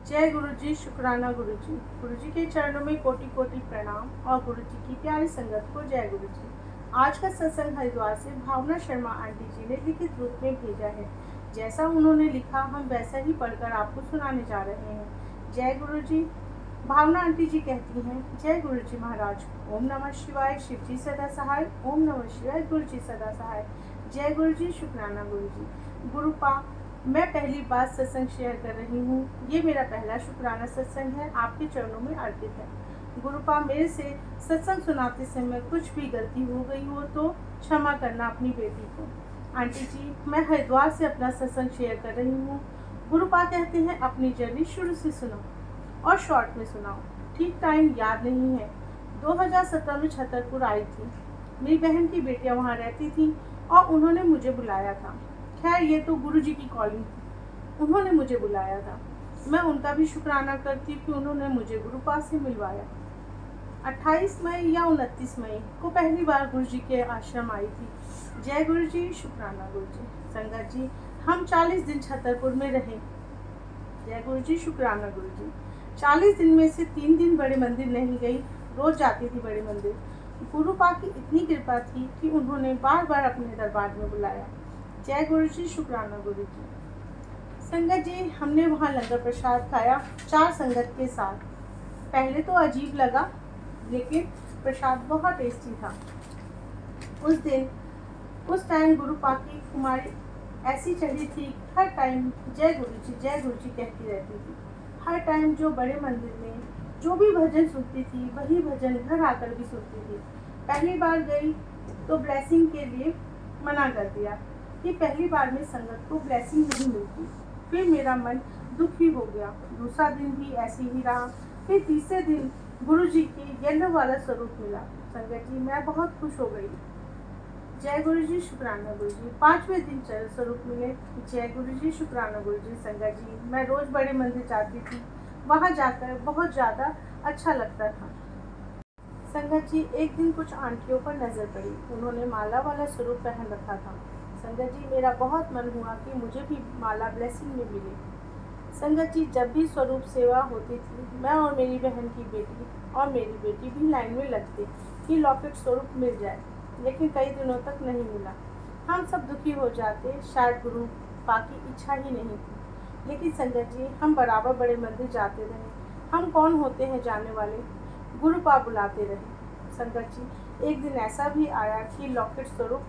जय गुरु जी, शुक्राना गुरु जी। गुरु जी के चरणों में कोटि कोटि प्रणाम और गुरु जी की प्यारी संगत को जय गुरु जी। आज का सत्संग हरिद्वार से भावना शर्मा आंटी जी ने लिखित रूप में भेजा है। जैसा उन्होंने लिखा हम वैसा ही पढ़कर आपको सुनाने जा रहे हैं। जय गुरु जी। भावना आंटी जी कहती हैं, जय गुरु जी महाराज। ओम नमः शिवाय, शिव जी सदा सहाय। ओम नमः शिवाय, गुरु जी सदा सहाय। जय गुरु जी, शुक्राना गुरु जी। गुरुपा, मैं पहली बार सत्संग शेयर कर रही हूँ। ये मेरा पहला शुक्राना सत्संग है, आपके चरणों में अर्पित है। गुरुपा, मेरे से सत्संग सुनाते समय कुछ भी गलती हो गई हो तो क्षमा करना अपनी बेटी को। आंटी जी, मैं हरिद्वार से अपना सत्संग शेयर कर रही हूँ। गुरुपा कहते हैं, अपनी जर्नी शुरू से सुनो और शॉर्ट में सुनाओ। ठीक टाइम याद नहीं है। 2017 में छतरपुर आई थी। मेरी बहन की बेटियां वहाँ रहती थी और उन्होंने मुझे बुलाया था। खैर, ये तो गुरु जी की कॉलिंग थी, उन्होंने मुझे बुलाया था। मैं उनका भी शुक्राना करती हूँ कि उन्होंने मुझे गुरुपा से मिलवाया। 28 मई या 29 मई को पहली बार गुरु जी के आश्रम आई थी। जय गुरु जी, शुक्राना गुरु जी। संगत जी, हम 40 दिन छतरपुर में रहे। जय गुरु जी, शुक्राना गुरु जी। 40 दिन में से 3 दिन बड़े मंदिर नहीं गई, रोज जाती थी बड़े मंदिर। गुरुपा की इतनी कृपा थी कि उन्होंने बार बार अपने दरबार में बुलाया। जय गुरु जी, शुक्राना गुरु जी। संगत जी, हमने वहाँ लंगर प्रसाद खाया 4 संगत के साथ। पहले तो अजीब लगा, लेकिन प्रसाद बहुत टेस्टी था। उस टाइम गुरुपा की कुमारी ऐसी चढ़ी थी, हर टाइम जय गुरु जी कहती रहती थी। हर टाइम जो बड़े मंदिर में जो भी भजन सुनती थी, वही भजन घर आकर भी सुनती थी। पहली बार गई तो ब्लेसिंग के लिए मना कर दिया कि पहली बार में संगत को ब्लेसिंग नहीं मिलती। फिर मेरा मन दुखी हो गया। दूसरा दिन भी ऐसे ही रहा। फिर तीसरे दिन गुरु जी की येलो वाला स्वरूप मिला। संगत जी, मैं बहुत खुश हो गई। जय गुरु जी, शुक्राना गुरु जी। 5वें दिन चरण स्वरूप मिले। जय गुरु जी, शुक्राना गुरु जी। संगत जी, मैं रोज बड़े मंदिर जाती थी, वहाँ जाकर बहुत ज़्यादा अच्छा लगता था। संगत जी, एक दिन कुछ आंटियों पर नजर पड़ी, उन्होंने माला वाला स्वरूप पहन रखा था। संगत जी, मेरा बहुत मन हुआ कि मुझे भी माला ब्लेसिंग में मिले। संगत जी, जब भी स्वरूप सेवा होती थी, मैं और मेरी बहन की बेटी और मेरी बेटी भी लाइन में लगते कि लॉकेट स्वरूप मिल जाए, लेकिन कई दिनों तक नहीं मिला। हम सब दुखी हो जाते, शायद गुरु पा की इच्छा ही नहीं थी। लेकिन संगत जी, हम बराबर बड़े मंदिर जाते रहे। हम कौन होते हैं जाने वाले, गुरु पा बुलाते रहे। संगत जी, एक दिन ऐसा भी आया कि लॉकेट स्वरूप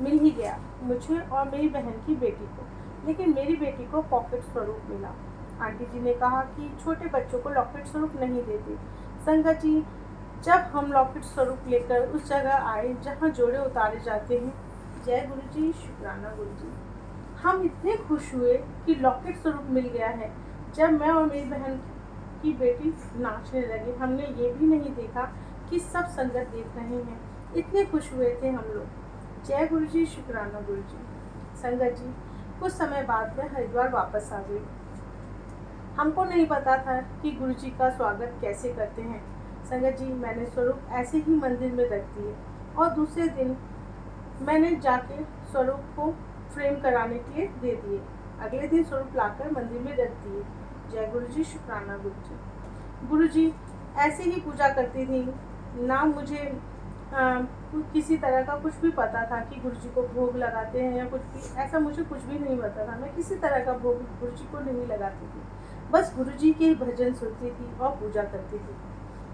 मिल ही गया मुझे और मेरी बहन की बेटी को, लेकिन मेरी बेटी को पॉकेट स्वरूप मिला। आंटी जी ने कहा कि छोटे बच्चों को लॉकेट स्वरूप नहीं देते। संगत जी, जब हम लॉकेट स्वरूप लेकर उस जगह आए जहाँ जोड़े उतारे जाते हैं, जय गुरु जी, शुक्राना गुरु जी, हम इतने खुश हुए कि लॉकेट स्वरूप मिल गया है। जब मैं और मेरी बहन की बेटी नाचने लगे, हमने ये भी नहीं देखा कि सब संगत देख रहे हैं। इतने खुश हुए थे हम लोग। जय गुरु जी, शुक्राना गुरु जी। संगत जी, कुछ समय बाद में हरिद्वार वापस आ गई। हमको नहीं पता था कि गुरु जी का स्वागत कैसे करते हैं। संगत जी, मैंने स्वरूप ऐसे ही मंदिर में रख दिए और दूसरे दिन मैंने जाके स्वरूप को फ्रेम कराने के लिए दे दिए। अगले दिन स्वरूप लाकर मंदिर में रख दिए। जय गुरु जी, शुक्राना गुरु जी। गुरु जी ऐसे ही पूजा करती थी ना, मुझे किसी तरह का कुछ भी पता था कि गुरु जी को भोग लगाते हैं या कुछ भी, ऐसा मुझे कुछ भी नहीं पता था। मैं किसी तरह का भोग गुरु जी को नहीं लगाती थी, बस गुरु जी के भजन सुनती थी और पूजा करती थी।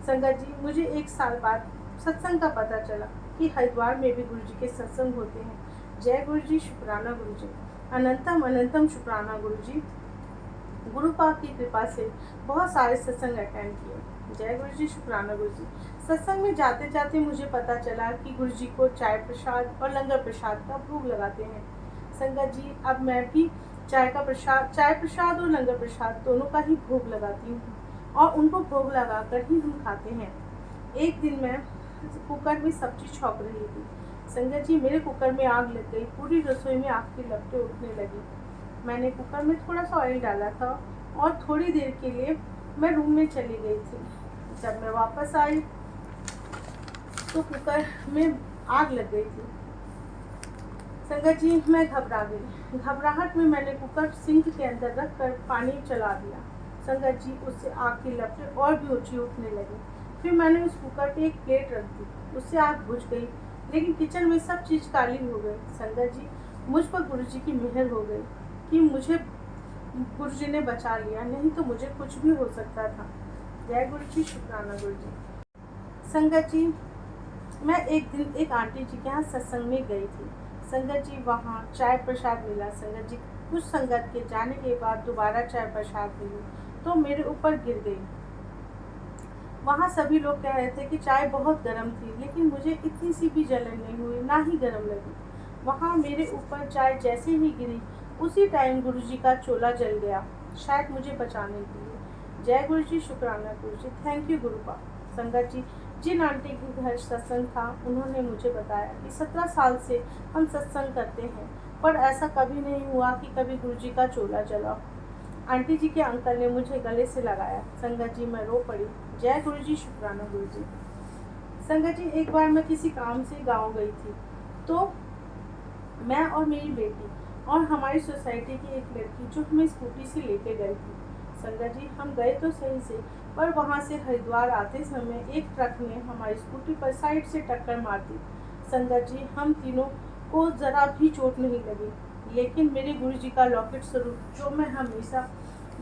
संगत जी, मुझे 1 साल बाद सत्संग का पता चला कि हरिद्वार में भी गुरु जी के सत्संग होते हैं। जय गुरु जी, शुक्राना गुरु जी। अनंतम अनंतम शुक्राना गुरु जी। गुरुपा की कृपा से बहुत सारे सत्संग अटेंड किए। जय गुरु जी, शुक्राना गुरु जी। सत्संग में जाते जाते मुझे पता चला कि गुरु जी को चाय प्रसाद और लंगर प्रसाद का भोग लगाते हैं। संगत जी, अब मैं भी चाय प्रसाद और लंगर प्रसाद दोनों का ही भोग लगाती हूँ और उनको भोग लगाकर ही हम खाते हैं। एक दिन मैं कुकर में सब्जी छौंक रही थी। संगत जी, मेरे कुकर में आग लग गई, पूरी रसोई में आग की लपटें उठने लगी। मैंने कुकर में थोड़ा सा ऑयल डाला था और थोड़ी देर के लिए मैं रूम में चली गई थी। जब मैं वापस आई तो कुकर में आग लग गई थी। संगत जी, मैं घबरा गई। घबराहट में मैंने कुकर सिंक के अंदर रख कर पानी चला दिया। संगत जी उससे आग की लपटें और भी ऊंची उठने लगी। फिर मैंने उस कुकर पे एक प्लेट रख दी, उससे आग बुझ गई, लेकिन किचन में सब चीज़ काली हो गई। संगत जी मुझ पर गुरु जी की मेहर हो गई कि मुझे गुरु जी ने बचा लिया, नहीं तो मुझे कुछ भी हो सकता था। जय गुरु जी, शुक्राना गुरु जी। संगत जी मैं एक दिन एक आंटी जी के यहाँ सत्संग में गई थी। संगत जी वहाँ चाय प्रसाद मिला। संगत जी कुछ संगत के जाने के बाद दोबारा चाय प्रसाद मिली तो मेरे ऊपर गिर गई। वहाँ सभी लोग कह रहे थे कि चाय बहुत गर्म थी, लेकिन मुझे इतनी सी भी जलन नहीं हुई, ना ही गर्म लगी। वहाँ मेरे ऊपर चाय जैसे ही गिरी, उसी टाइम गुरु जी का चोला जल गया, शायद मुझे बचाने के लिए। जय गुरु जी, शुक्राना गुरु जी, थैंक यू गुरुपा। संगत जी जिन आंटी के घर सत्संग था, उन्होंने मुझे बताया कि 17 साल से हम सत्संग करते हैं, पर ऐसा कभी नहीं हुआ कि कभी गुरु जी का चोला जला। आंटी जी के अंकल ने मुझे गले से लगाया। संगत जी मैं रो पड़ी। जय गुरु जी, शुक्राना गुरु जी। संगत जी एक बार मैं किसी काम से गांव गई थी, तो मैं और मेरी बेटी और हमारी सोसाइटी की एक लड़की जो हमें स्कूटी से लेके गई थी। संगत जी हम गए तो सही से, पर वहाँ से हरिद्वार आते समय एक ट्रक ने हमारी स्कूटी पर साइड से टक्कर मार दी। संगत जी हम तीनों को जरा भी चोट नहीं लगी, लेकिन मेरे गुरु जी का लॉकेट स्वरूप जो मैं हमेशा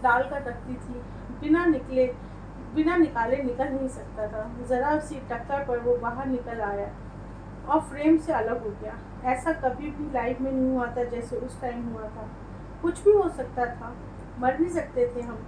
डाल कर रखती थी, बिना निकाले निकल नहीं सकता था। जरा सी टक्कर पर वो बाहर निकल आया और फ्रेम से अलग हो गया। ऐसा कभी भी लाइफ में नहीं हुआ था जैसे उस टाइम हुआ था। कुछ भी हो सकता था, मर भी सकते थे हम।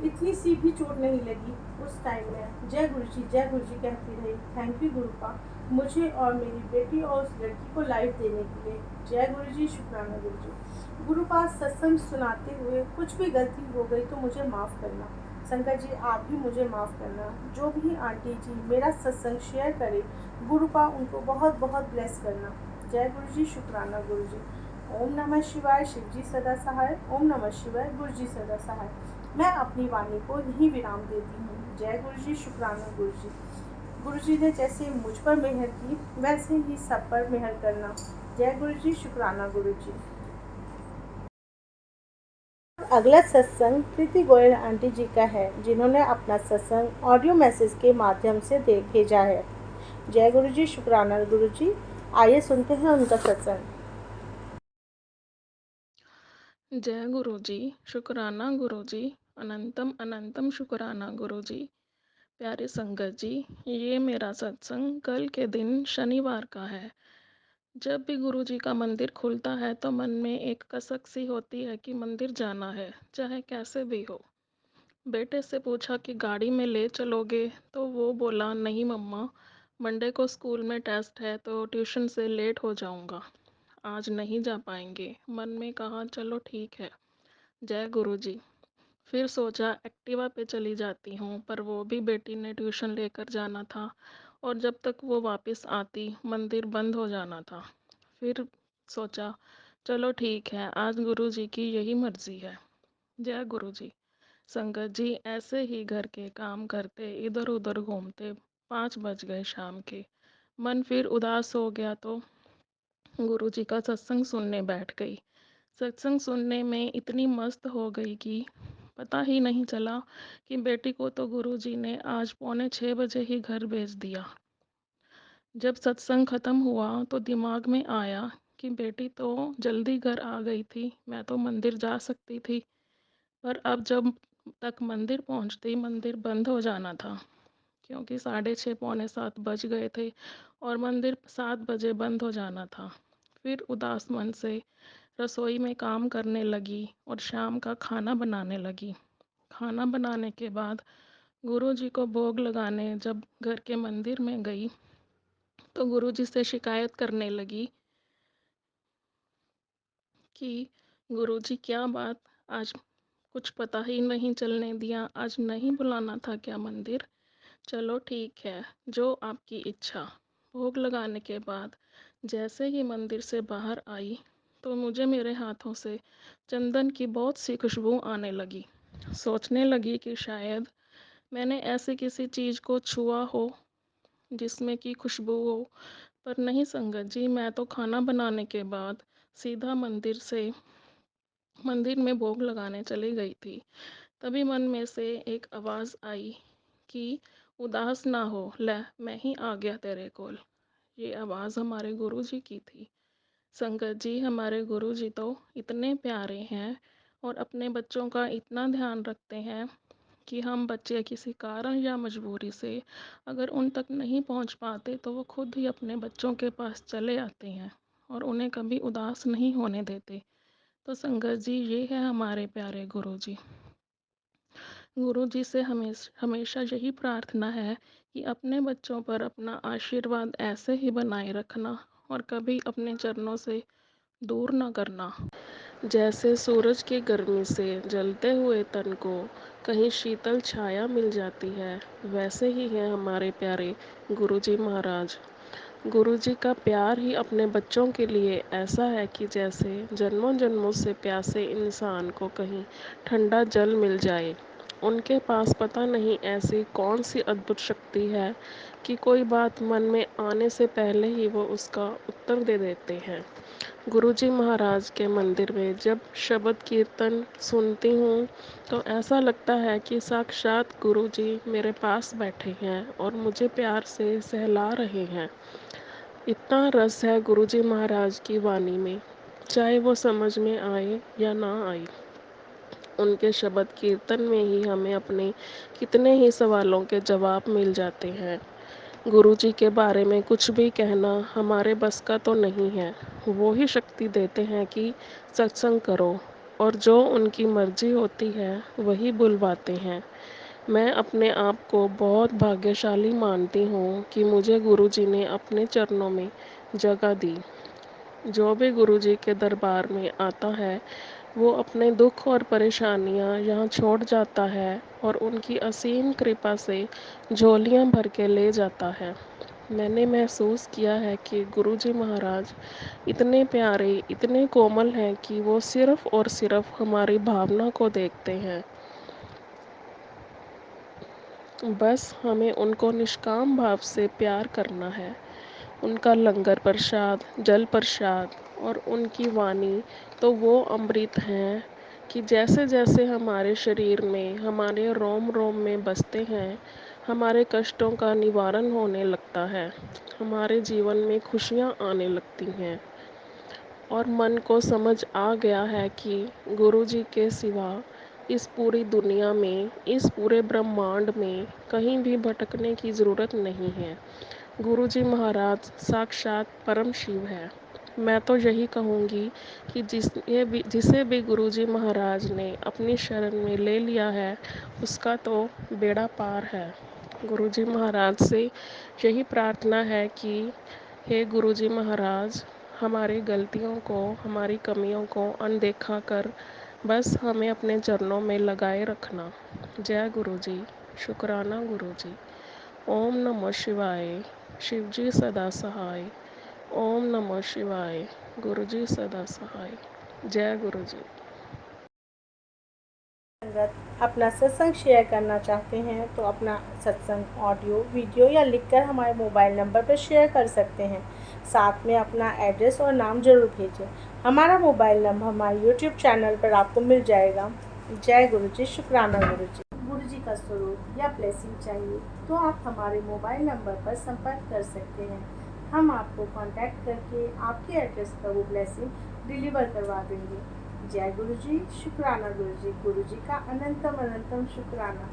इतनी सी भी चोट नहीं लगी उस टाइम में। जय गुरु जी कहती रही। थैंक यू गुरुपा, मुझे और मेरी बेटी और उस लड़की को लाइफ देने के लिए। जय गुरु जी, शुक्राना गुरु जी। गुरुपा सत्संग सुनाते हुए कुछ भी गलती हो गई तो मुझे माफ़ करना। शंकर जी आप भी मुझे माफ़ करना। जो भी आंटी जी मेरा सत्संग शेयर करे, गुरुपा उनको बहुत बहुत ब्लेस करना। जय गुरु जी, शुक्राना गुरु जी। ओम नमः शिवाय, शिव जी सदा सहाय। ओम नमः शिवाय, गुरु जी सदा सहाय। मैं अपनी वाणी को यहीं विराम देती हूँ। जय गुरु जी, शुक्राना गुरु जी। गुरु जी ने जैसे मुझ पर मेहर की, वैसे ही सब पर मेहर करना। जय गुरु जी, शुक्राना गुरु जी। अगला सत्संग प्रीति गोयल आंटी जी का है, जिन्होंने अपना सत्संग ऑडियो मैसेज के माध्यम से भेजा है। जय गुरु जी, शुक्राना गुरु जी। आइए सुनते हैं उनका सत्संग। जय गुरु जी, शुक्राना गुरु जी, अनंतम अनंतम शुक्राना गुरु जी। प्यारे संगत जी, ये मेरा सत्संग कल के दिन शनिवार का है। जब भी गुरु जी का मंदिर खुलता है तो मन में एक कसक सी होती है कि मंदिर जाना है, चाहे कैसे भी हो। बेटे से पूछा कि गाड़ी में ले चलोगे, तो वो बोला नहीं मम्मा, मंडे को स्कूल में टेस्ट है तो ट्यूशन से लेट हो जाऊंगा, आज नहीं जा पाएंगे। मन में कहा चलो ठीक है, जय गुरु जी। फिर सोचा एक्टिवा पे चली जाती हूँ, पर वो भी बेटी ने ट्यूशन लेकर जाना था और जब तक वो वापस आती मंदिर बंद हो जाना था। फिर सोचा चलो ठीक है, आज गुरु जी की यही मर्जी है, जय गुरु जी। संगत जी ऐसे ही घर के काम करते इधर उधर घूमते 5 बज गए शाम के। मन फिर उदास हो गया तो गुरु जी का सत्संग सुनने बैठ गई। सत्संग सुनने में इतनी मस्त हो गई कि पता ही नहीं चला कि बेटी को तो गुरुजी ने आज पौने 6 बजे ही घर भेज दिया। जब सत्संग खत्म हुआ तो दिमाग में आया कि बेटी तो जल्दी घर आ गई थी, मैं तो मंदिर जा सकती थी। पर अब जब तक मंदिर पहुंचती मंदिर बंद हो जाना था, क्योंकि 6:30 पौने 7 बज गए थे और मंदिर 7 बजे बंद हो जाना था। फिर उदास मन से रसोई में काम करने लगी और शाम का खाना बनाने लगी। खाना बनाने के बाद गुरुजी को भोग लगाने जब घर के मंदिर में गई तो गुरुजी से शिकायत करने लगी कि गुरुजी क्या बात, आज कुछ पता ही नहीं चलने दिया, आज नहीं बुलाना था क्या मंदिर। चलो ठीक है, जो आपकी इच्छा। भोग लगाने के बाद जैसे ही मंदिर से बाहर आई तो मुझे मेरे हाथों से चंदन की बहुत सी खुशबू आने लगी। सोचने लगी कि शायद मैंने ऐसी किसी चीज़ को छुआ हो जिसमें कि खुशबू हो। पर नहीं संगत जी, मैं तो खाना बनाने के बाद सीधा मंदिर में भोग लगाने चली गई थी। तभी मन में से एक आवाज़ आई कि उदास ना हो, ले मैं ही आ गया तेरे कोल। ये आवाज़ हमारे गुरुजी की थी। संगत जी, हमारे गुरुजी तो इतने प्यारे हैं और अपने बच्चों का इतना ध्यान रखते हैं कि हम बच्चे किसी कारण या मजबूरी से अगर उन तक नहीं पहुंच पाते तो वो खुद ही अपने बच्चों के पास चले आते हैं और उन्हें कभी उदास नहीं होने देते। तो संगत जी, ये है हमारे प्यारे गुरुजी। गुरुजी से हमेशा यही प्रार्थना है कि अपने बच्चों पर अपना आशीर्वाद ऐसे ही बनाए रखना और कभी अपने चरणों से दूर न करना। जैसे सूरज की गर्मी से जलते हुए तन को कहीं शीतल छाया मिल जाती है, वैसे ही है हमारे प्यारे गुरुजी महाराज। गुरुजी का प्यार ही अपने बच्चों के लिए ऐसा है कि जैसे जन्मों जन्मों से प्यासे इंसान को कहीं ठंडा जल मिल जाए। उनके पास पता नहीं ऐसी कौन सी अद्भुत शक्ति है कि कोई बात मन में आने से पहले ही वो उसका उत्तर दे देते हैं। गुरुजी महाराज के मंदिर में जब शब्द कीर्तन सुनती हूँ तो ऐसा लगता है कि साक्षात गुरुजी मेरे पास बैठे हैं और मुझे प्यार से सहला रहे हैं। इतना रस है गुरुजी महाराज की वाणी में, चाहे वो समझ में आए या ना आए। उनके शब्द कीर्तन में ही हमें अपने कितने ही सवालों के जवाब मिल जाते हैं। गुरुजी के बारे में कुछ भी कहना हमारे बस का तो नहीं है। वो ही शक्ति देते हैं कि सत्संग करो और जो उनकी मर्जी होती है वही बुलवाते हैं। मैं अपने आप को बहुत भाग्यशाली मानती हूँ कि मुझे गुरुजी ने अपने चरणों में जगह दी। जो भी गुरुजी के दरबार में आता है वो अपने दुख और परेशानियाँ यहाँ छोड़ जाता है और उनकी असीम कृपा से झोलियाँ भर के ले जाता है। मैंने महसूस किया है कि गुरुजी महाराज इतने प्यारे, इतने कोमल हैं कि वो सिर्फ़ और सिर्फ़ हमारी भावना को देखते हैं। बस हमें उनको निष्काम भाव से प्यार करना है। उनका लंगर प्रसाद, जल प्रसाद और उनकी वाणी तो वो अमृत हैं कि जैसे जैसे हमारे शरीर में, हमारे रोम रोम में बसते हैं, हमारे कष्टों का निवारण होने लगता है, हमारे जीवन में खुशियाँ आने लगती हैं और मन को समझ आ गया है कि गुरुजी के सिवा इस पूरी दुनिया में, इस पूरे ब्रह्मांड में कहीं भी भटकने की ज़रूरत नहीं है। गुरुजी महाराज साक्षात परम शिव है। मैं तो यही कहूँगी कि जिसे भी गुरुजी महाराज ने अपनी शरण में ले लिया है उसका तो बेड़ा पार है। गुरुजी महाराज से यही प्रार्थना है कि हे गुरुजी महाराज, हमारी गलतियों को, हमारी कमियों को अनदेखा कर बस हमें अपने चरणों में लगाए रखना। जय गुरुजी, शुक्राना गुरुजी। ओम नमः शिवाय। शिवजी सदा सहाय। ओम नमः शिवाय। गुरुजी सदा सहाय। जय गुरुजी। संगत अपना सत्संग शेयर करना चाहते हैं तो अपना सत्संग ऑडियो, वीडियो या लिखकर हमारे मोबाइल नंबर पर शेयर कर सकते हैं। साथ में अपना एड्रेस और नाम जरूर भेजें। हमारा मोबाइल नंबर हमारे यूट्यूब चैनल पर आपको मिल जाएगा। जय गुरुजी, शुक्राना गुरुजी। गुरुजी का स्वरूप या ब्लेसिंग चाहिए तो आप हमारे मोबाइल नंबर पर संपर्क कर सकते हैं। हम आपको कांटेक्ट करके आपके एड्रेस पर वो ब्लेसिंग डिलीवर करवा देंगे। जय गुरुजी, शुक्राना गुरुजी। गुरुजी का अनंतम अनंतम शुक्राना।